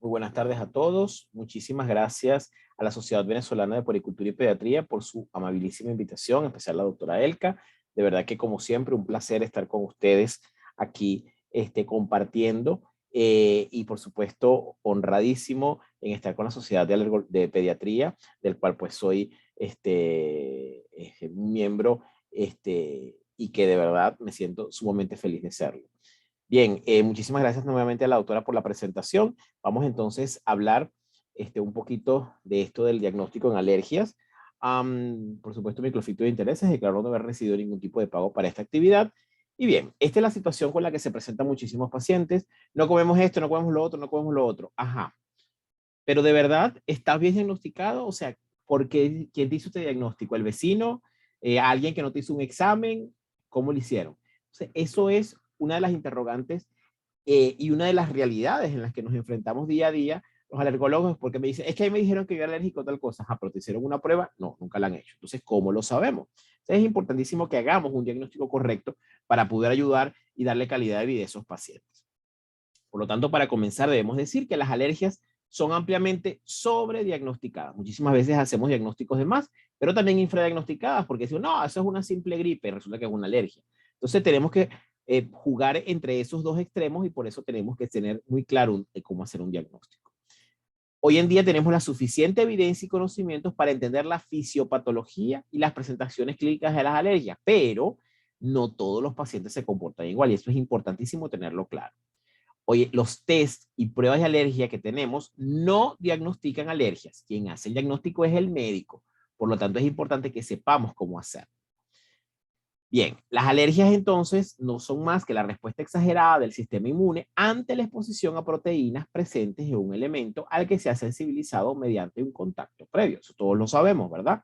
Muy buenas tardes a todos. Muchísimas gracias a la Sociedad Venezolana de Puericultura y Pediatría por su amabilísima invitación, en especial a la doctora Elka. De verdad que, como siempre, un placer estar con ustedes aquí compartiendo y, por supuesto, honradísimo en estar con la Sociedad de Pediatría, del cual pues soy un miembro y que de verdad me siento sumamente feliz de serlo. Bien, muchísimas gracias nuevamente a la doctora por la presentación. Vamos entonces a hablar un poquito de esto del diagnóstico en alergias. Por supuesto, mi conflicto de intereses declaró no haber recibido ningún tipo de pago para esta actividad. Y bien, esta es la situación con la que se presentan muchísimos pacientes. No comemos esto, no comemos lo otro, no comemos lo otro. Ajá. Pero de verdad, ¿estás bien diagnosticado? O sea, ¿por qué? ¿Quién te hizo este diagnóstico? ¿El vecino? ¿Alguien que no te hizo un examen? ¿Cómo lo hicieron? O sea, eso es una de las interrogantes y una de las realidades en las que nos enfrentamos día a día los alergólogos, porque me dicen, es que ahí me dijeron que yo era alérgico a tal cosa. Ajá, pero te hicieron una prueba. No, nunca la han hecho. Entonces, ¿cómo lo sabemos? Entonces, es importantísimo que hagamos un diagnóstico correcto para poder ayudar y darle calidad de vida a esos pacientes. Por lo tanto, para comenzar, debemos decir que las alergias son ampliamente sobrediagnosticadas. Muchísimas veces hacemos diagnósticos de más, pero también infradiagnosticadas, porque decimos, no, eso es una simple gripe, resulta que es una alergia. Entonces tenemos que jugar entre esos dos extremos y por eso tenemos que tener muy claro cómo hacer un diagnóstico. Hoy en día tenemos la suficiente evidencia y conocimientos para entender la fisiopatología y las presentaciones clínicas de las alergias, pero no todos los pacientes se comportan igual y eso es importantísimo tenerlo claro. Oye, los test y pruebas de alergia que tenemos no diagnostican alergias. Quien hace el diagnóstico es el médico. Por lo tanto, es importante que sepamos cómo hacer. Bien, las alergias entonces no son más que la respuesta exagerada del sistema inmune ante la exposición a proteínas presentes en un elemento al que se ha sensibilizado mediante un contacto previo. Eso todos lo sabemos, ¿verdad?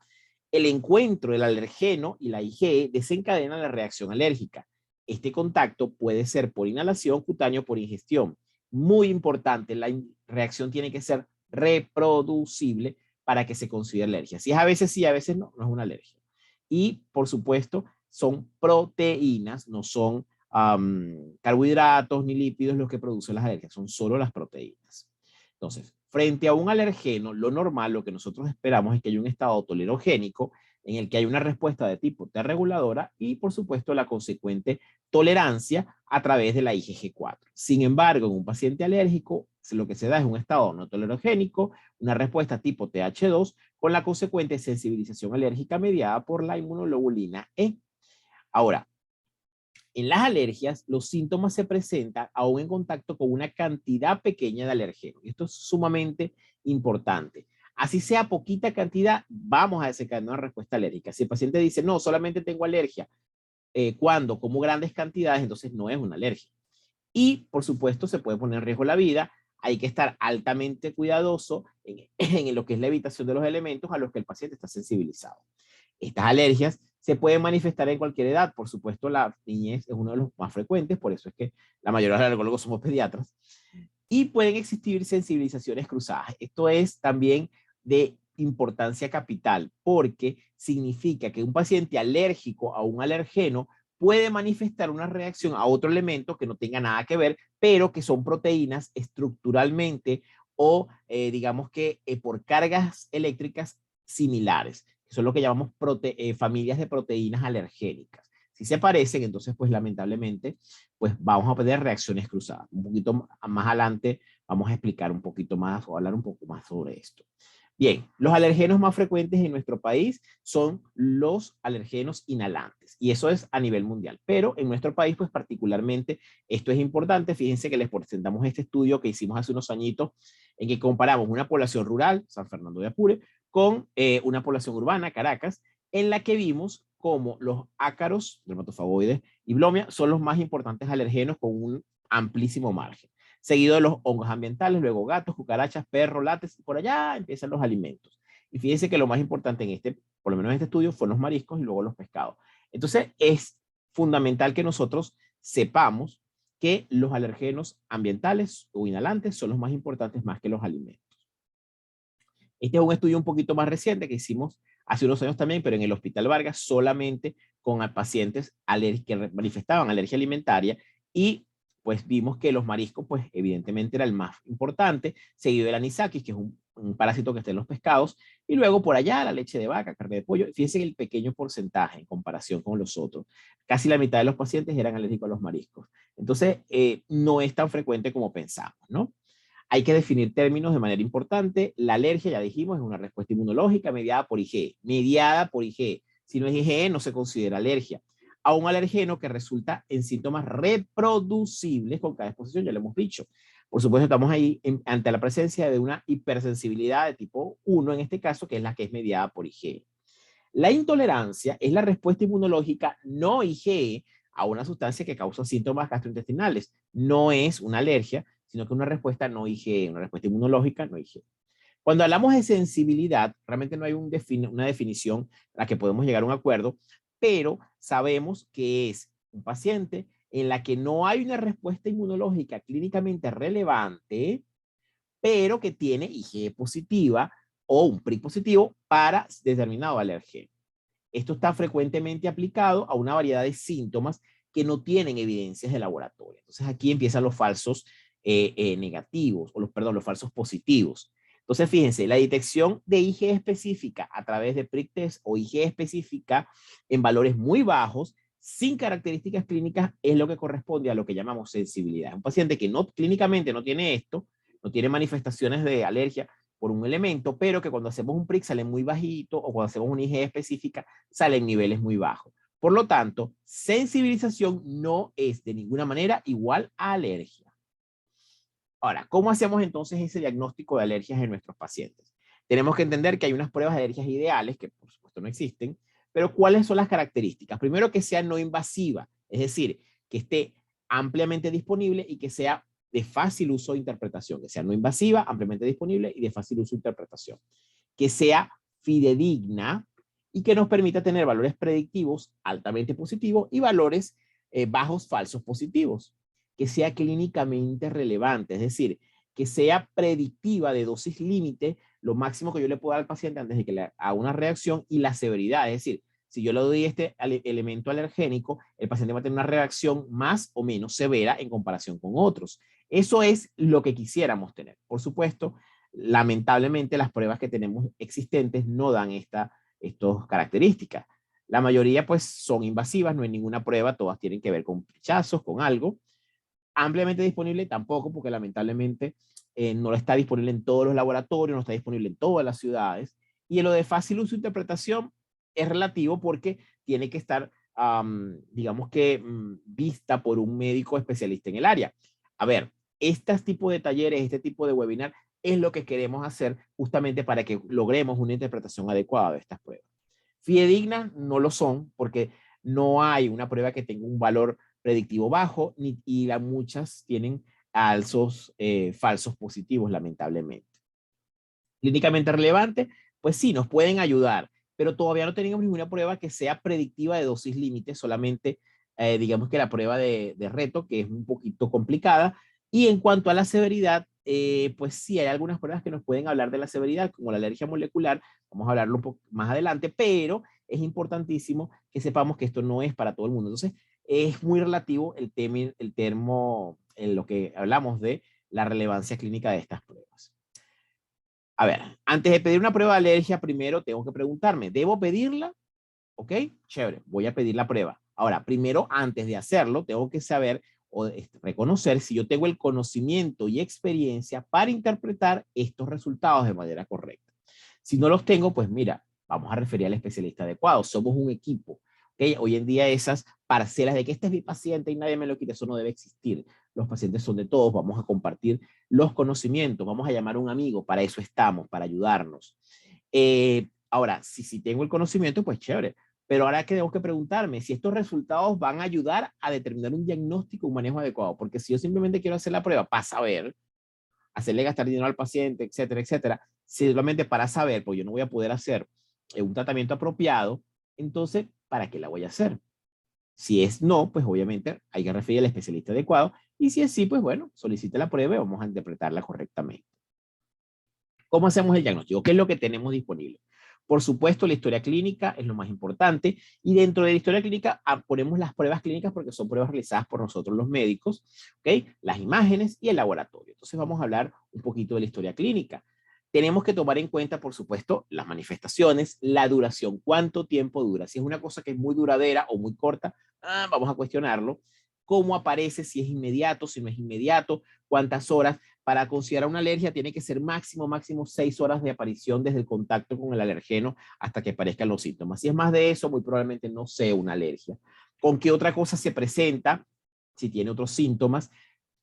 El encuentro del alergeno y la IgE desencadena la reacción alérgica. Este contacto puede ser por inhalación cutánea o por ingestión. Muy importante, la reacción tiene que ser reproducible para que se considere alergia. Si es a veces sí, a veces no, no es una alergia. Y, por supuesto, son proteínas, no son carbohidratos ni lípidos los que producen las alergias, son solo las proteínas. Entonces, frente a un alergeno, lo normal, lo que nosotros esperamos es que haya un estado tolerogénico en el que hay una respuesta de tipo T reguladora y, por supuesto, la consecuente tolerancia a través de la IgG4. Sin embargo, en un paciente alérgico, lo que se da es un estado no tolerogénico, una respuesta tipo TH2 con la consecuente sensibilización alérgica mediada por la inmunoglobulina E. Ahora, en las alergias, los síntomas se presentan aún en contacto con una cantidad pequeña de alergenos. Esto es sumamente importante. Así sea poquita cantidad, vamos a desencadenar una respuesta alérgica. Si el paciente dice, no, solamente tengo alergia, cuando como grandes cantidades, entonces no es una alergia. Y, por supuesto, se puede poner en riesgo la vida. Hay que estar altamente cuidadoso en lo que es la evitación de los elementos a los que el paciente está sensibilizado. Estas alergias se pueden manifestar en cualquier edad. Por supuesto, la niñez es uno de los más frecuentes, por eso es que la mayoría de los alergólogos somos pediatras. Y pueden existir sensibilizaciones cruzadas. Esto es también de importancia capital, porque significa que un paciente alérgico a un alergeno puede manifestar una reacción a otro elemento que no tenga nada que ver, pero que son proteínas estructuralmente o digamos que por cargas eléctricas similares. Eso es lo que llamamos familias de proteínas alergénicas. Si se parecen, entonces, pues lamentablemente, pues vamos a tener reacciones cruzadas. Un poquito más adelante vamos a explicar un poquito más o hablar un poco más sobre esto. Bien, los alergenos más frecuentes en nuestro país son los alergenos inhalantes y eso es a nivel mundial, pero en nuestro país pues particularmente esto es importante. Fíjense que les presentamos este estudio que hicimos hace unos añitos en que comparamos una población rural, San Fernando de Apure, con una población urbana, Caracas, en la que vimos como los ácaros, dermatofagoides y blomia son los más importantes alergenos con un amplísimo margen, seguido de los hongos ambientales, luego gatos, cucarachas, perros, látex, y por allá empiezan los alimentos. Y fíjense que lo más importante en este, por lo menos en este estudio, fueron los mariscos y luego los pescados. Entonces, es fundamental que nosotros sepamos que los alergenos ambientales o inhalantes son los más importantes más que los alimentos. Este es un estudio un poquito más reciente que hicimos hace unos años también, pero en el Hospital Vargas solamente con pacientes que manifestaban alergia alimentaria y pues vimos que los mariscos, pues evidentemente era el más importante, seguido del anisakis, que es un parásito que está en los pescados, y luego por allá la leche de vaca, carne de pollo. Fíjense el pequeño porcentaje en comparación con los otros. Casi la mitad de los pacientes eran alérgicos a los mariscos. Entonces, no es tan frecuente como pensamos, ¿no? Hay que definir términos de manera importante. La alergia, ya dijimos, es una respuesta inmunológica mediada por IgE. Mediada por IgE. Si no es IgE, no se considera alergia. A un alergeno que resulta en síntomas reproducibles con cada exposición, ya lo hemos dicho. Por supuesto, estamos ahí ante la presencia de una hipersensibilidad de tipo 1, en este caso, que es la que es mediada por IgE. La intolerancia es la respuesta inmunológica no IgE a una sustancia que causa síntomas gastrointestinales. No es una alergia, sino que una respuesta no IgE, una respuesta inmunológica no IgE. Cuando hablamos de sensibilidad, realmente no hay una definición a la que podemos llegar a un acuerdo, pero sabemos que es un paciente en la que no hay una respuesta inmunológica clínicamente relevante, pero que tiene IgE positiva o un PRIC positivo para determinado alergeno. Esto está frecuentemente aplicado a una variedad de síntomas que no tienen evidencias de laboratorio. Entonces aquí empiezan los falsos negativos, o los falsos positivos. Entonces fíjense, la detección de IgE específica a través de PRIC test o IgE específica en valores muy bajos, sin características clínicas, es lo que corresponde a lo que llamamos sensibilidad. Un paciente que no, clínicamente no tiene esto, no tiene manifestaciones de alergia por un elemento, pero que cuando hacemos un PRIC sale muy bajito, o cuando hacemos una IgE específica salen niveles muy bajos. Por lo tanto, sensibilización no es de ninguna manera igual a alergia. Ahora, ¿cómo hacemos entonces ese diagnóstico de alergias en nuestros pacientes? Tenemos que entender que hay unas pruebas de alergias ideales, que por supuesto no existen, pero ¿cuáles son las características? Primero, que sea no invasiva, es decir, que esté ampliamente disponible y que sea de fácil uso e interpretación, que sea no invasiva, ampliamente disponible y de fácil uso e interpretación. Que sea fidedigna y que nos permita tener valores predictivos altamente positivos y valores bajos falsos positivos. Que sea clínicamente relevante, es decir, que sea predictiva de dosis límite, lo máximo que yo le puedo dar al paciente antes de que le haga una reacción, y la severidad, es decir, si yo le doy este elemento alergénico, el paciente va a tener una reacción más o menos severa en comparación con otros. Eso es lo que quisiéramos tener. Por supuesto, lamentablemente las pruebas que tenemos existentes no dan estas características. La mayoría pues son invasivas, no hay ninguna prueba, todas tienen que ver con pinchazos, con algo. Ampliamente disponible tampoco, porque lamentablemente no está disponible en todos los laboratorios, no está disponible en todas las ciudades. Y en lo de fácil uso e interpretación es relativo porque tiene que estar, digamos que, vista por un médico especialista en el área. A ver, este tipo de talleres, este tipo de webinar es lo que queremos hacer justamente para que logremos una interpretación adecuada de estas pruebas. Fidedignas no lo son porque no hay una prueba que tenga un valor predictivo bajo, y muchas tienen alzos falsos positivos, lamentablemente. Clínicamente relevante, pues sí, nos pueden ayudar, pero todavía no tenemos ninguna prueba que sea predictiva de dosis límite, solamente digamos que la prueba de reto, que es un poquito complicada. Y en cuanto a la severidad, pues sí, hay algunas pruebas que nos pueden hablar de la severidad, como la alergia molecular, vamos a hablarlo un poco más adelante, pero es importantísimo que sepamos que esto no es para todo el mundo. Entonces, es muy relativo el termo en lo que hablamos de la relevancia clínica de estas pruebas. A ver, antes de pedir una prueba de alergia, primero tengo que preguntarme, ¿debo pedirla? ¿Ok? Chévere, voy a pedir la prueba. Ahora, primero, antes de hacerlo, tengo que saber o reconocer si yo tengo el conocimiento y experiencia para interpretar estos resultados de manera correcta. Si no los tengo, pues mira, vamos a referir al especialista adecuado. Somos un equipo. ¿Okay? Hoy en día esas parcelas de que este es mi paciente y nadie me lo quita, eso no debe existir. Los pacientes son de todos, vamos a compartir los conocimientos, vamos a llamar a un amigo, para eso estamos, para ayudarnos. Ahora, si tengo el conocimiento, pues chévere. Pero ahora que tengo que preguntarme si estos resultados van a ayudar a determinar un diagnóstico, un manejo adecuado. Porque si yo simplemente quiero hacer la prueba para saber, hacerle gastar dinero al paciente, etcétera, etcétera, simplemente para saber, pues yo no voy a poder hacer un tratamiento apropiado, entonces, ¿para qué la voy a hacer? Si es no, pues obviamente hay que referir al especialista adecuado, y si es sí, pues bueno, solicite la prueba y vamos a interpretarla correctamente. ¿Cómo hacemos el diagnóstico? ¿Qué es lo que tenemos disponible? Por supuesto, la historia clínica es lo más importante y dentro de la historia clínica ponemos las pruebas clínicas porque son pruebas realizadas por nosotros los médicos, ¿ok? Las imágenes y el laboratorio. Entonces vamos a hablar un poquito de la historia clínica. Tenemos que tomar en cuenta, por supuesto, las manifestaciones, la duración, cuánto tiempo dura. Si es una cosa que es muy duradera o muy corta, vamos a cuestionarlo. Cómo aparece, si es inmediato, si no es inmediato, cuántas horas. Para considerar una alergia tiene que ser máximo 6 horas de aparición desde el contacto con el alergeno hasta que aparezcan los síntomas. Si es más de eso, muy probablemente no sea una alergia. ¿Con qué otra cosa se presenta? Si tiene otros síntomas.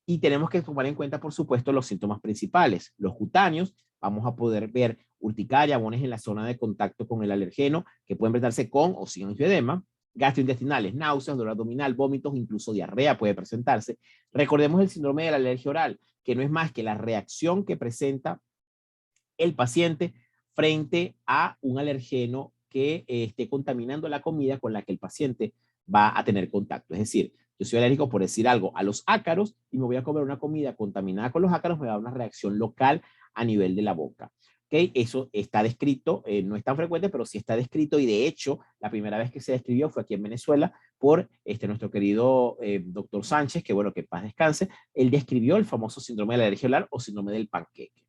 Y tenemos que tomar en cuenta, por supuesto, los síntomas principales. Los cutáneos, vamos a poder ver urticaria, abones en la zona de contacto con el alergeno, que pueden presentarse con o sin angioedema. Gastrointestinales, náuseas, dolor abdominal, vómitos, incluso diarrea puede presentarse. Recordemos el síndrome de la alergia oral, que no es más que la reacción que presenta el paciente frente a un alergeno que esté contaminando la comida con la que el paciente va a tener contacto. Es decir, yo soy alérgico, por decir algo, a los ácaros y me voy a comer una comida contaminada con los ácaros, me va a dar una reacción local a nivel de la boca. ¿Okay? Eso está descrito, no es tan frecuente, pero sí está descrito y de hecho la primera vez que se describió fue aquí en Venezuela por nuestro querido doctor Sánchez, que bueno, que paz descanse, él describió el famoso síndrome de la alergia oral o síndrome del panqueque.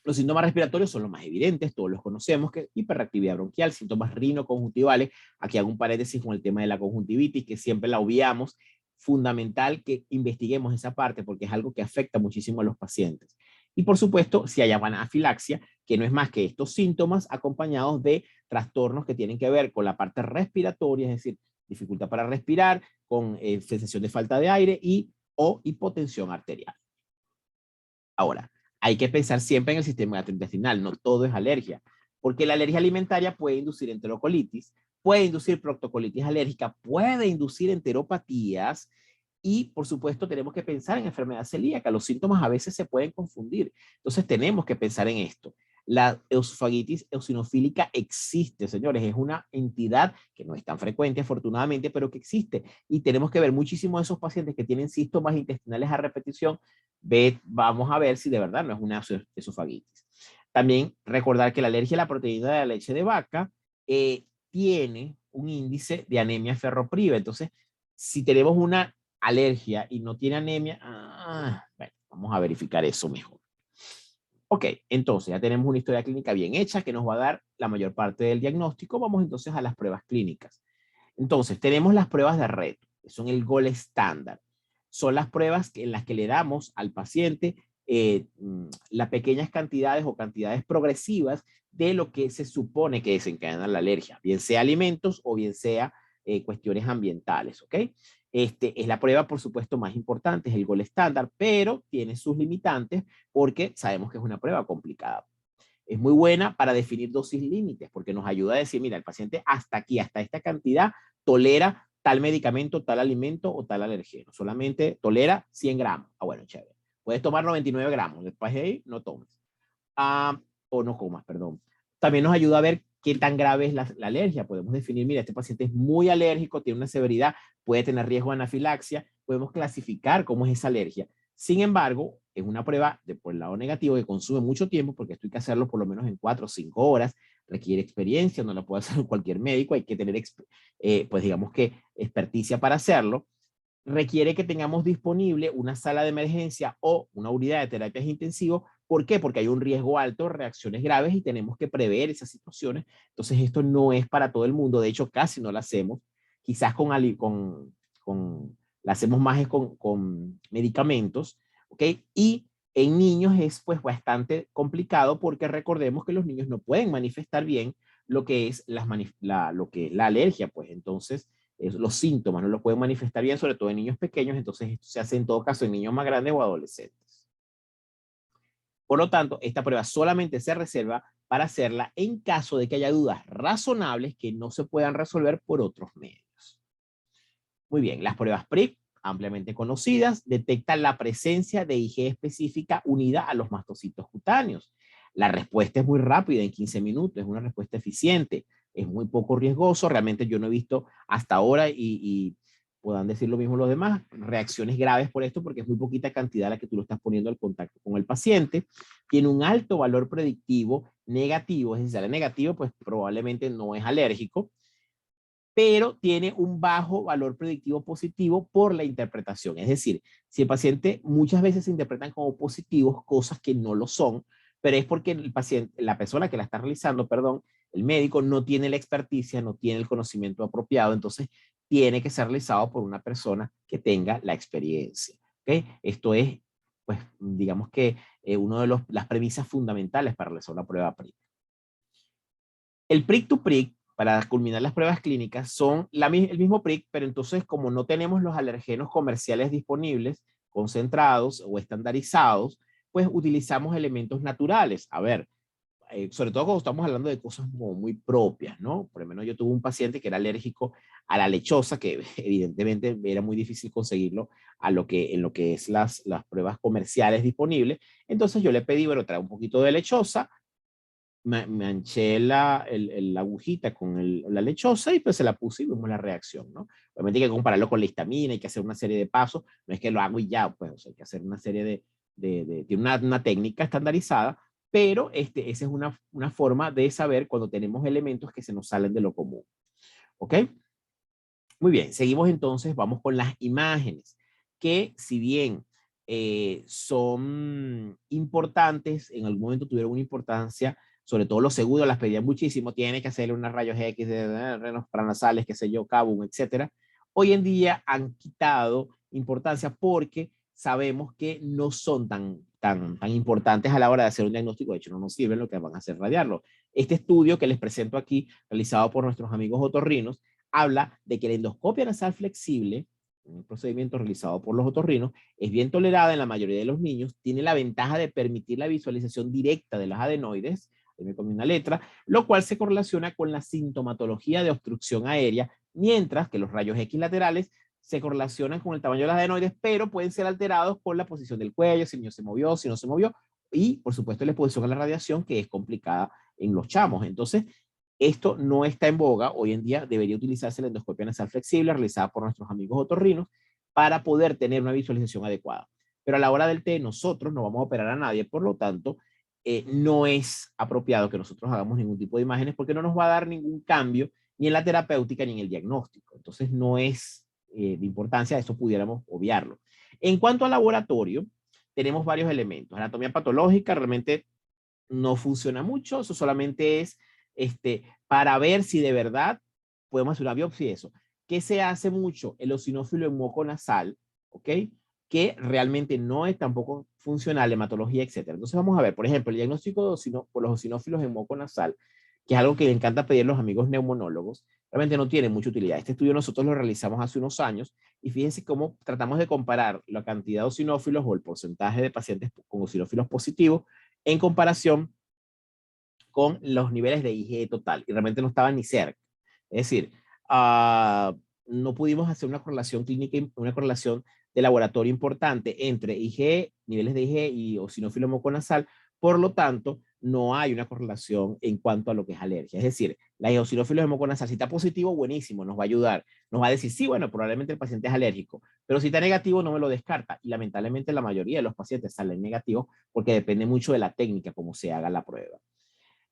Los síntomas respiratorios son los más evidentes, todos los conocemos, que hiperreactividad bronquial, síntomas rinoconjuntivales. Aquí hago un paréntesis con el tema de la conjuntivitis, que siempre la obviamos. Fundamental que investiguemos esa parte porque es algo que afecta muchísimo a los pacientes. Y por supuesto, si hay anafilaxia, que no es más que estos síntomas acompañados de trastornos que tienen que ver con la parte respiratoria, es decir, dificultad para respirar, con sensación de falta de aire y o hipotensión arterial. Ahora, hay que pensar siempre en el sistema gastrointestinal, no todo es alergia, porque la alergia alimentaria puede inducir enterocolitis, puede inducir proctocolitis alérgica, puede inducir enteropatías y, por supuesto, tenemos que pensar en enfermedad celíaca. Los síntomas a veces se pueden confundir. Entonces, tenemos que pensar en esto. La eosofagitis eosinofílica existe, señores. Es una entidad que no es tan frecuente, afortunadamente, pero que existe. Y tenemos que ver muchísimo de esos pacientes que tienen síntomas intestinales a repetición. Vamos a ver si de verdad no es una esofagitis. También recordar que la alergia a la proteína de la leche de vaca tiene un índice de anemia ferropriva. Entonces, si tenemos una alergia y no tiene anemia, bueno, vamos a verificar eso mejor. Ok, entonces ya tenemos una historia clínica bien hecha que nos va a dar la mayor parte del diagnóstico. Vamos entonces a las pruebas clínicas. Entonces, tenemos las pruebas de reto, que son el gold estándar. Son las pruebas en las que le damos al paciente las pequeñas cantidades o cantidades progresivas de lo que se supone que desencadena la alergia, bien sea alimentos o bien sea cuestiones ambientales, ¿ok? Es la prueba, por supuesto, más importante, es el gold estándar, pero tiene sus limitantes porque sabemos que es una prueba complicada. Es muy buena para definir dosis límites porque nos ayuda a decir, mira, el paciente hasta aquí, hasta esta cantidad, tolera tal medicamento, tal alimento o tal alergeno. Solamente tolera 100 gramos. Bueno, chévere. Puedes tomar 99 gramos. Después de ahí, no tomes. O no comas, perdón. También nos ayuda a ver qué tan grave es la alergia. Podemos definir, mira, este paciente es muy alérgico, tiene una severidad, puede tener riesgo de anafilaxia. Podemos clasificar cómo es esa alergia. Sin embargo, es una prueba por el lado negativo que consume mucho tiempo porque esto hay que hacerlo por lo menos en 4 o 5 horas. Requiere experiencia, no la puede hacer cualquier médico, hay que tener, pues digamos que, experticia para hacerlo. Requiere que tengamos disponible una sala de emergencia o una unidad de terapias intensivas. ¿Por qué? Porque hay un riesgo alto, reacciones graves y tenemos que prever esas situaciones. Entonces, esto no es para todo el mundo. De hecho, casi no lo hacemos. Quizás la hacemos más con medicamentos, ¿ok? Y en niños es pues bastante complicado porque recordemos que los niños no pueden manifestar bien lo que es lo que es la alergia, pues entonces los síntomas no lo pueden manifestar bien, sobre todo en niños pequeños, entonces esto se hace en todo caso en niños más grandes o adolescentes. Por lo tanto, esta prueba solamente se reserva para hacerla en caso de que haya dudas razonables que no se puedan resolver por otros medios. Muy bien, las pruebas PRIP, ampliamente conocidas, detectan la presencia de IgE específica unida a los mastocitos cutáneos. La respuesta es muy rápida, en 15 minutos, es una respuesta eficiente, es muy poco riesgoso, realmente yo no he visto hasta ahora y puedan decir lo mismo los demás, reacciones graves por esto porque es muy poquita cantidad la que tú lo estás poniendo al contacto con el paciente. Tiene un alto valor predictivo negativo, es decir, sale negativo, pues probablemente no es alérgico, pero tiene un bajo valor predictivo positivo por la interpretación. Es decir, si el paciente muchas veces se interpretan como positivos, cosas que no lo son, pero es porque el paciente, la persona que la está realizando, perdón, el médico no tiene la experticia, no tiene el conocimiento apropiado, entonces tiene que ser realizado por una persona que tenga la experiencia. ¿Okay? Esto es, pues, digamos que una de las premisas fundamentales para realizar una prueba PRIC. El prick to prick, para culminar las pruebas clínicas, son el mismo prick, pero entonces como no tenemos los alergenos comerciales disponibles, concentrados o estandarizados, pues utilizamos elementos naturales. A ver, sobre todo cuando estamos hablando de cosas como muy propias, ¿no? Por lo menos yo tuve un paciente que era alérgico a la lechosa, que evidentemente era muy difícil conseguirlo en lo que es las pruebas comerciales disponibles. Entonces yo le pedí, bueno, trae un poquito de lechosa, manché la agujita con la lechosa y pues se la puse y vimos la reacción, ¿no? Obviamente hay que compararlo con la histamina, hay que hacer una serie de pasos, no es que lo hago y ya, pues o sea, hay que hacer una serie tiene una técnica estandarizada, pero esa es una forma de saber cuando tenemos elementos que se nos salen de lo común, ¿ok? Muy bien, seguimos entonces, vamos con las imágenes, que si bien son importantes, en algún momento tuvieron una importancia, sobre todo los seguros las pedían muchísimo, tiene que hacerle unos rayos X de renos paranasales, qué sé yo, Cabum, etcétera. Hoy en día han quitado importancia porque sabemos que no son tan importantes a la hora de hacer un diagnóstico, de hecho no nos sirven, lo que van a hacer radiarlo. Este estudio que les presento aquí, realizado por nuestros amigos otorrinos, habla de que la endoscopia nasal flexible, un procedimiento realizado por los otorrinos, es bien tolerada en la mayoría de los niños, tiene la ventaja de permitir la visualización directa de los adenoides, me comí una letra, lo cual se correlaciona con la sintomatología de obstrucción aérea, mientras que los rayos X laterales se correlacionan con el tamaño de los adenoides, pero pueden ser alterados por la posición del cuello, si el niño se movió, si no se movió, y por supuesto la exposición a la radiación, que es complicada en los chamos. Entonces, esto no está en boga. Hoy en día debería utilizarse la endoscopia nasal flexible realizada por nuestros amigos otorrinos para poder tener una visualización adecuada. Pero a la hora del té, nosotros no vamos a operar a nadie, por lo tanto, no es apropiado que nosotros hagamos ningún tipo de imágenes porque no nos va a dar ningún cambio ni en la terapéutica ni en el diagnóstico. Entonces, no es de importancia, esto pudiéramos obviarlo. En cuanto al laboratorio, tenemos varios elementos. Anatomía patológica realmente no funciona mucho, eso solamente es para ver si de verdad podemos hacer una biopsia y eso. ¿Qué se hace mucho? El eosinófilo en moco nasal, ¿ok? Que realmente no es tampoco funcional, hematología, etc. Entonces vamos a ver, por ejemplo, el diagnóstico por los eosinófilos en moco nasal, que es algo que me encanta pedir a los amigos neumonólogos, realmente no tiene mucha utilidad. Este estudio nosotros lo realizamos hace unos años y fíjense cómo tratamos de comparar la cantidad de eosinófilos o el porcentaje de pacientes con eosinófilos positivos en comparación con los niveles de IgE total y realmente no estaban ni cerca. Es decir, no pudimos hacer una correlación clínica, una correlación de laboratorio importante entre IgE, niveles de IgE y eosinófilo muconasal. Por lo tanto, no hay una correlación en cuanto a lo que es alergia. Es decir, la eosinófilo hemoconasal, si está positivo, buenísimo, nos va a ayudar. Nos va a decir, sí, bueno, probablemente el paciente es alérgico, pero si está negativo, no me lo descarta. Y lamentablemente la mayoría de los pacientes salen negativos porque depende mucho de la técnica, como se haga la prueba.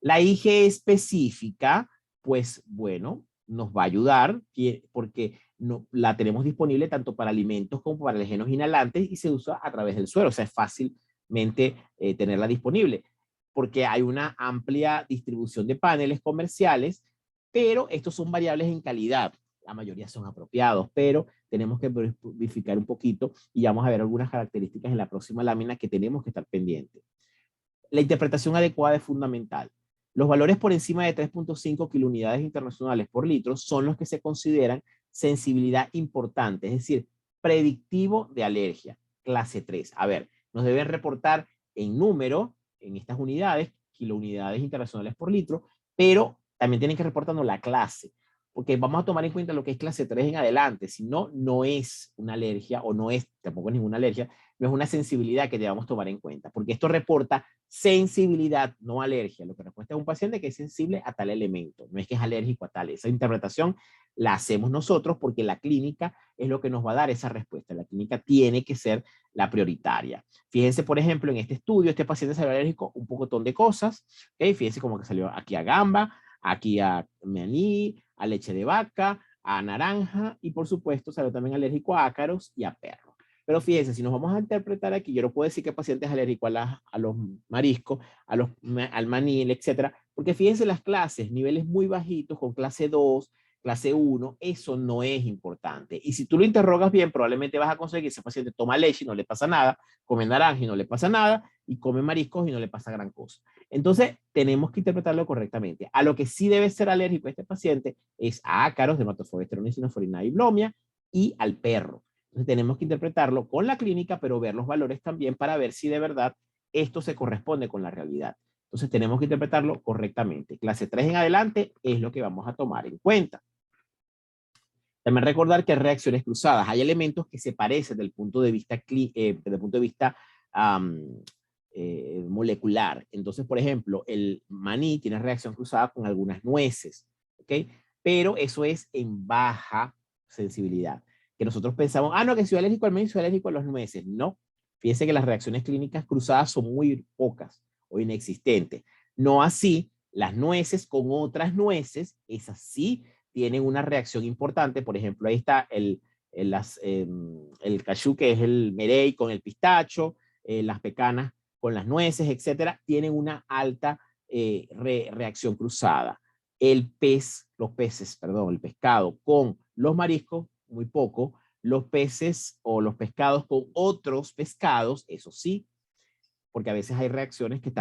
La IgE específica, pues bueno, nos va a ayudar porque no, la tenemos disponible tanto para alimentos como para alergenos inhalantes y se usa a través del suero, o sea, es fácilmente tenerla disponible porque hay una amplia distribución de paneles comerciales, pero estos son variables en calidad. La mayoría son apropiados, pero tenemos que verificar un poquito y vamos a ver algunas características en la próxima lámina que tenemos que estar pendientes. La interpretación adecuada es fundamental. Los valores por encima de 3.5 kilounidades internacionales por litro son los que se consideran sensibilidad importante, es decir, predictivo de alergia, clase 3. A ver, nos deben reportar en número, en estas unidades, kilounidades internacionales por litro, pero también tienen que reportarnos la clase, porque vamos a tomar en cuenta lo que es clase 3 en adelante, si no, no es una alergia o no es tampoco ninguna alergia, no es una sensibilidad que debamos tomar en cuenta, porque esto reporta sensibilidad, no alergia. Lo que reporta es un paciente que es sensible a tal elemento, no es que es alérgico a tal. Esa interpretación la hacemos nosotros porque la clínica es lo que nos va a dar esa respuesta. La clínica tiene que ser la prioritaria. Fíjense, por ejemplo, en este estudio, este paciente salió alérgico a un pocotón de cosas. ¿Okay? Fíjense como que salió aquí a gamba, aquí a maní, a leche de vaca, a naranja y por supuesto salió también alérgico a ácaros y a perro. Pero fíjense, si nos vamos a interpretar aquí, yo no puedo decir que el paciente es alérgico a los mariscos, al maní, etcétera, porque fíjense las clases, niveles muy bajitos con clase 2, clase 1, eso no es importante. Y si tú lo interrogas bien, probablemente vas a conseguir que ese paciente toma leche y no le pasa nada, come naranja y no le pasa nada, y come mariscos y no le pasa gran cosa. Entonces, tenemos que interpretarlo correctamente. A lo que sí debe ser alérgico este paciente es a ácaros, dermatofobesterona, sinoforina y blomia, y al perro. Entonces, tenemos que interpretarlo con la clínica, pero ver los valores también para ver si de verdad esto se corresponde con la realidad. Entonces, tenemos que interpretarlo correctamente. Clase 3 en adelante es lo que vamos a tomar en cuenta. También recordar que hay reacciones cruzadas. Hay elementos que se parecen desde el punto de vista, molecular. Entonces, por ejemplo, el maní tiene reacción cruzada con algunas nueces, ¿ok? Pero eso es en baja sensibilidad. Que nosotros pensamos, no, que soy alérgico al maní, soy alérgico a las nueces. No. Fíjense que las reacciones clínicas cruzadas son muy pocas o inexistentes. No así, las nueces con otras nueces, esas sí tienen una reacción importante. Por ejemplo, ahí está el cashew, que es el merey con el pistacho, las pecanas con las nueces, etcétera, tienen una alta reacción cruzada. El pescado con los mariscos, muy poco. Los peces o los pescados con otros pescados, eso sí, porque a veces hay reacciones que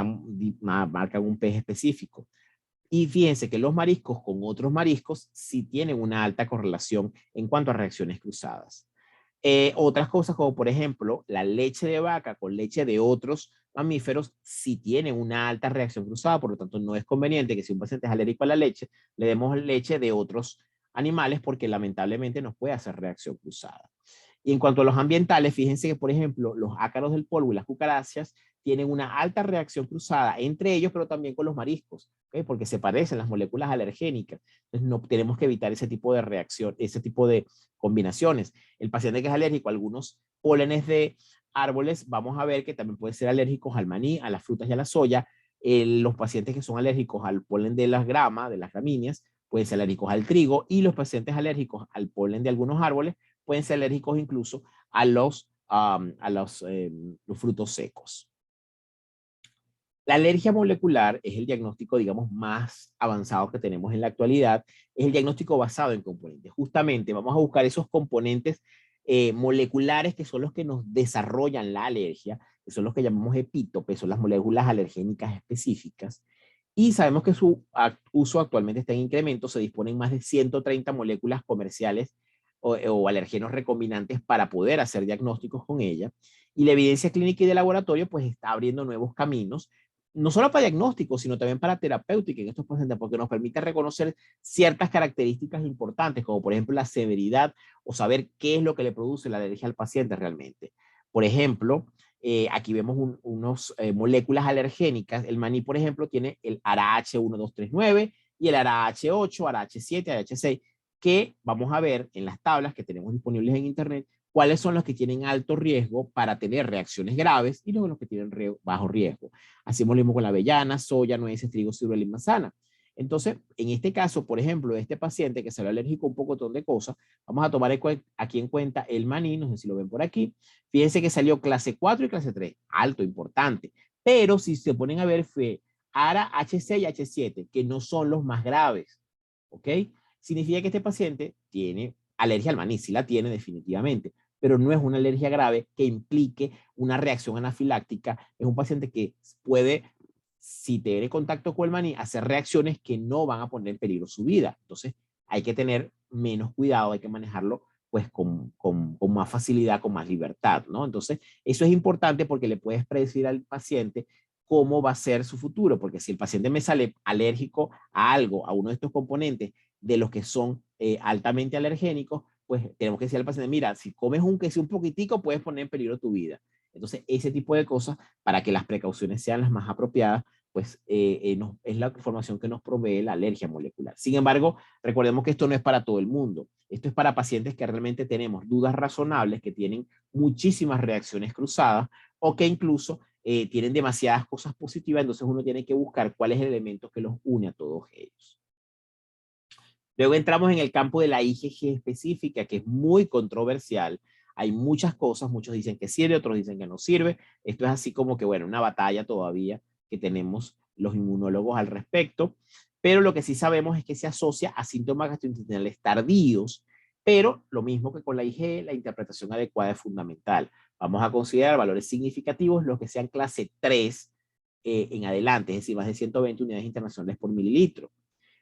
marcan un pez específico. Y fíjense que los mariscos con otros mariscos sí tienen una alta correlación en cuanto a reacciones cruzadas. Otras cosas como por ejemplo la leche de vaca con leche de otros mamíferos sí tienen una alta reacción cruzada, por lo tanto no es conveniente que si un paciente es alérgico a la leche, le demos leche de otros animales porque lamentablemente nos puede hacer reacción cruzada. Y en cuanto a los ambientales, fíjense que, por ejemplo, los ácaros del polvo y las cucarachas tienen una alta reacción cruzada entre ellos, pero también con los mariscos, ¿okay? Porque se parecen las moléculas alergénicas. Entonces, no tenemos que evitar ese tipo de reacción, ese tipo de combinaciones. El paciente que es alérgico a algunos pólenes de árboles, vamos a ver que también puede ser alérgicos al maní, a las frutas y a la soya. Los pacientes que son alérgicos al polen de las gramas, de las gramíneas, pueden ser alérgicos al trigo, y los pacientes alérgicos al polen de algunos árboles pueden ser alérgicos incluso a los frutos secos. La alergia molecular es el diagnóstico, digamos, más avanzado que tenemos en la actualidad. Es el diagnóstico basado en componentes. Justamente vamos a buscar esos componentes moleculares que son los que nos desarrollan la alergia, que son los que llamamos epítopes, son las moléculas alergénicas específicas. Y sabemos que su uso actualmente está en incremento. Se disponen más de 130 moléculas comerciales o alergenos recombinantes para poder hacer diagnósticos con ella. Y la evidencia clínica y de laboratorio pues está abriendo nuevos caminos, no solo para diagnóstico, sino también para terapéutica en estos pacientes, porque nos permite reconocer ciertas características importantes, como por ejemplo la severidad o saber qué es lo que le produce la alergia al paciente realmente. Por ejemplo, aquí vemos unas moléculas alergénicas. El maní, por ejemplo, tiene el ARAH1239 y el ARAH8, ARAH7, ARAH6, que vamos a ver en las tablas que tenemos disponibles en internet cuáles son los que tienen alto riesgo para tener reacciones graves y luego los que tienen bajo riesgo. Hacemos lo mismo con la avellana, soya, nueces, trigo, ciruela y manzana. Entonces, en este caso, por ejemplo, de este paciente que salió alérgico a un pocotón de cosas, vamos a tomar aquí en cuenta el maní, no sé si lo ven por aquí. Fíjense que salió clase 4 y clase 3, alto, importante. Pero si se ponen a ver, fue ARA, H6 y H7, que no son los más graves. ¿Ok? Significa que este paciente tiene alergia al maní, sí la tiene definitivamente, pero no es una alergia grave que implique una reacción anafiláctica. Es un paciente que puede, si tiene contacto con el maní, hacer reacciones que no van a poner en peligro su vida. Entonces, hay que tener menos cuidado, hay que manejarlo pues con más facilidad, con más libertad, ¿no? Entonces, eso es importante porque le puedes predecir al paciente cómo va a ser su futuro, porque si el paciente me sale alérgico a algo, a uno de estos componentes de los que son altamente alergénicos, pues tenemos que decir al paciente, mira, si comes un queso un poquitico, puedes poner en peligro tu vida. Entonces, ese tipo de cosas, para que las precauciones sean las más apropiadas, pues es la información que nos provee la alergia molecular. Sin embargo, recordemos que esto no es para todo el mundo. Esto es para pacientes que realmente tenemos dudas razonables, que tienen muchísimas reacciones cruzadas o que incluso tienen demasiadas cosas positivas, entonces uno tiene que buscar cuál es el elemento que los une a todos ellos. Luego entramos en el campo de la IgG específica, que es muy controversial. Hay muchas cosas, muchos dicen que sirve, otros dicen que no sirve. Esto es así como que, bueno, una batalla todavía que tenemos los inmunólogos al respecto. Pero lo que sí sabemos es que se asocia a síntomas gastrointestinales tardíos, pero lo mismo que con la IgG, la interpretación adecuada es fundamental. Vamos a considerar valores significativos, los que sean clase 3 en adelante, es decir, más de 120 unidades internacionales por mililitro.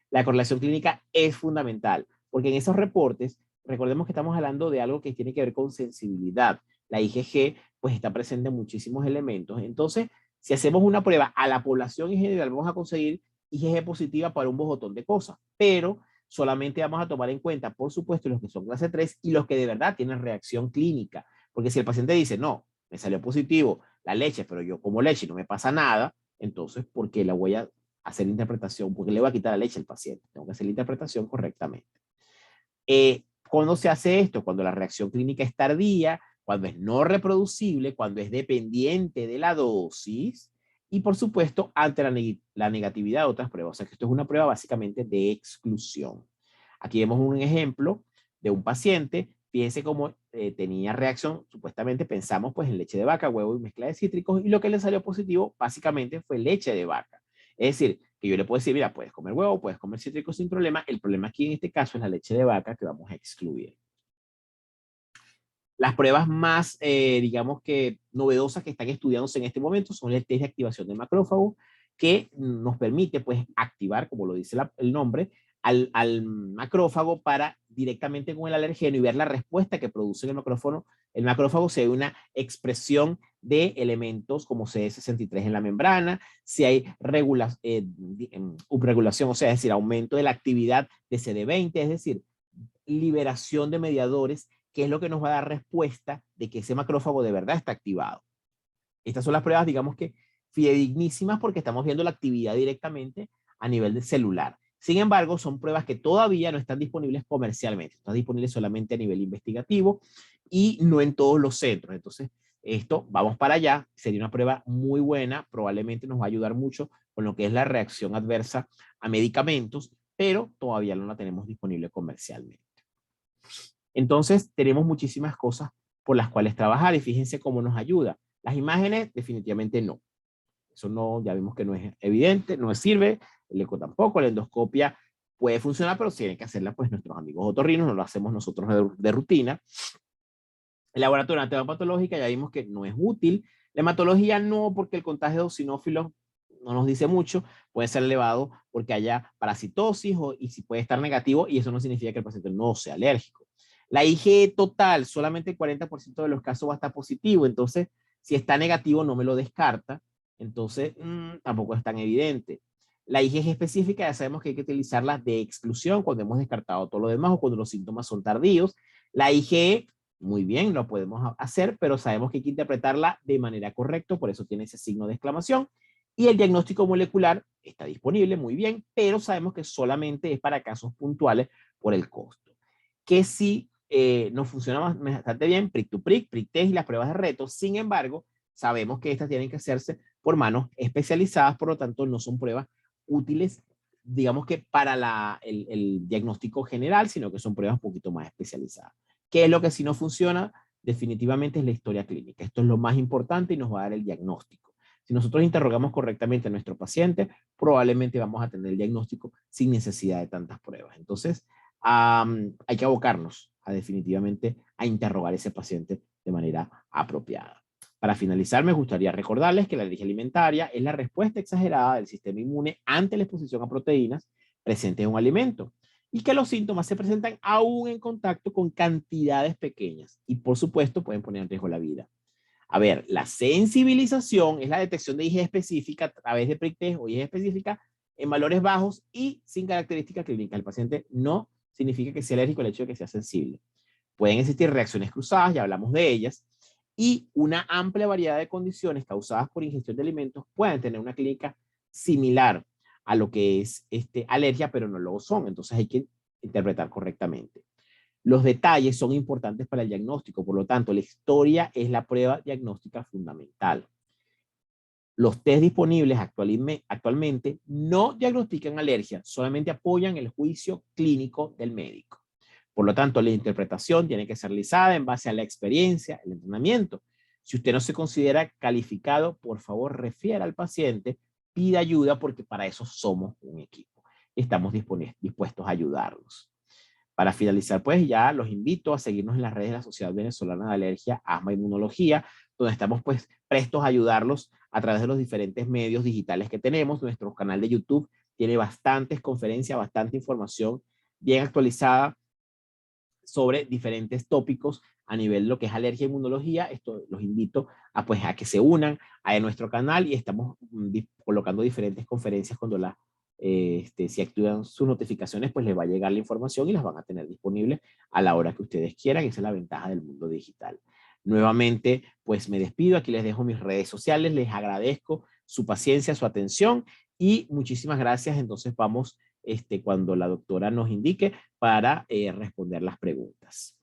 La correlación clínica es fundamental, porque en esos reportes, recordemos que estamos hablando de algo que tiene que ver con sensibilidad. La IgG, pues está presente en muchísimos elementos. Entonces, si hacemos una prueba a la población en general, vamos a conseguir IgG positiva para un bojotón de cosas, pero solamente vamos a tomar en cuenta, por supuesto, los que son clase 3 y los que de verdad tienen reacción clínica. Porque si el paciente dice, no, me salió positivo la leche, pero yo como leche y no me pasa nada, entonces, ¿por qué la voy a hacer la interpretación? Porque le voy a quitar la leche al paciente. Tengo que hacer la interpretación correctamente. ¿Cuándo se hace esto? Cuando la reacción clínica es tardía, cuando es no reproducible, cuando es dependiente de la dosis y, por supuesto, ante la negatividad de otras pruebas. O sea que esto es una prueba básicamente de exclusión. Aquí vemos un ejemplo de un paciente. Fíjense cómo tenía reacción, supuestamente pensamos pues en leche de vaca, huevo y mezcla de cítricos, y lo que le salió positivo básicamente fue leche de vaca. Es decir, que yo le puedo decir, mira, puedes comer huevo, puedes comer cítricos sin problema. El problema aquí en este caso es la leche de vaca que vamos a excluir. Las pruebas más, digamos que novedosas que están estudiándose en este momento son el test de activación de macrófago, que nos permite pues activar, como lo dice el nombre, al macrófago para directamente con el alergeno y ver la respuesta que produce el macrófago. El macrófago, si hay una expresión de elementos como CD63 en la membrana, si hay upregulación, o sea, es decir, aumento de la actividad de CD20, es decir, liberación de mediadores, que es lo que nos va a dar respuesta de que ese macrófago de verdad está activado. Estas son las pruebas, digamos que fidedignísimas, porque estamos viendo la actividad directamente a nivel de celular. Sin embargo, son pruebas que todavía no están disponibles comercialmente, están disponibles solamente a nivel investigativo y no en todos los centros. Entonces, esto, vamos para allá, sería una prueba muy buena, probablemente nos va a ayudar mucho con lo que es la reacción adversa a medicamentos, pero todavía no la tenemos disponible comercialmente. Entonces, tenemos muchísimas cosas por las cuales trabajar y fíjense cómo nos ayuda. Las imágenes, definitivamente no. Eso no, ya vimos que no es evidente, no sirve, el eco tampoco, la endoscopia puede funcionar, pero tienen que hacerla pues nuestros amigos otorrinos, no lo hacemos nosotros de rutina. El laboratorio de hematológica ya vimos que no es útil. La hematología no, porque el contagio de eosinófilos no nos dice mucho, puede ser elevado porque haya parasitosis y si puede estar negativo, y eso no significa que el paciente no sea alérgico. La IgE total, solamente el 40% de los casos va a estar positivo, entonces si está negativo no me lo descarta, entonces tampoco es tan evidente. La IgG específica ya sabemos que hay que utilizarla de exclusión cuando hemos descartado todo lo demás o cuando los síntomas son tardíos. La IgE, muy bien, lo podemos hacer, pero sabemos que hay que interpretarla de manera correcta, por eso tiene ese signo de exclamación. Y el diagnóstico molecular está disponible, muy bien, pero sabemos que solamente es para casos puntuales por el costo. Que sí nos funciona bastante bien, prick to prick, prick test y las pruebas de reto. Sin embargo, sabemos que estas tienen que hacerse por manos especializadas, por lo tanto no son pruebas útiles, digamos que para el diagnóstico general, sino que son pruebas un poquito más especializadas. ¿Qué es lo que sí no funciona? Definitivamente es la historia clínica. Esto es lo más importante y nos va a dar el diagnóstico. Si nosotros interrogamos correctamente a nuestro paciente, probablemente vamos a tener el diagnóstico sin necesidad de tantas pruebas. Entonces, hay que abocarnos definitivamente a interrogar a ese paciente de manera apropiada. Para finalizar, me gustaría recordarles que la alergia alimentaria es la respuesta exagerada del sistema inmune ante la exposición a proteínas presentes en un alimento y que los síntomas se presentan aún en contacto con cantidades pequeñas y, por supuesto, pueden poner en riesgo la vida. A ver, la sensibilización es la detección de IgE específica a través de prick test o IgE específica en valores bajos y sin características clínicas. El paciente no significa que sea alérgico el hecho de que sea sensible. Pueden existir reacciones cruzadas, ya hablamos de ellas, y una amplia variedad de condiciones causadas por ingestión de alimentos pueden tener una clínica similar a lo que es alergia, pero no lo son. Entonces hay que interpretar correctamente. Los detalles son importantes para el diagnóstico, por lo tanto, la historia es la prueba diagnóstica fundamental. Los test disponibles actualmente no diagnostican alergia, solamente apoyan el juicio clínico del médico. Por lo tanto, la interpretación tiene que ser realizada en base a la experiencia, el entrenamiento. Si usted no se considera calificado, por favor, refiera al paciente, pida ayuda, porque para eso somos un equipo. Estamos dispuestos a ayudarlos. Para finalizar, pues ya los invito a seguirnos en las redes de la Sociedad Venezolana de Alergia, Asma e Inmunología, donde estamos pues prestos a ayudarlos a través de los diferentes medios digitales que tenemos. Nuestro canal de YouTube tiene bastantes conferencias, bastante información bien actualizada sobre diferentes tópicos a nivel de lo que es alergia e inmunología. Esto los invito a, pues, a que se unan a nuestro canal y estamos colocando diferentes conferencias cuando si activan sus notificaciones, pues les va a llegar la información y las van a tener disponibles a la hora que ustedes quieran. Esa es la ventaja del mundo digital. Nuevamente, pues me despido. Aquí les dejo mis redes sociales. Les agradezco su paciencia, su atención y muchísimas gracias. Entonces vamos, cuando la doctora nos indique, para responder las preguntas.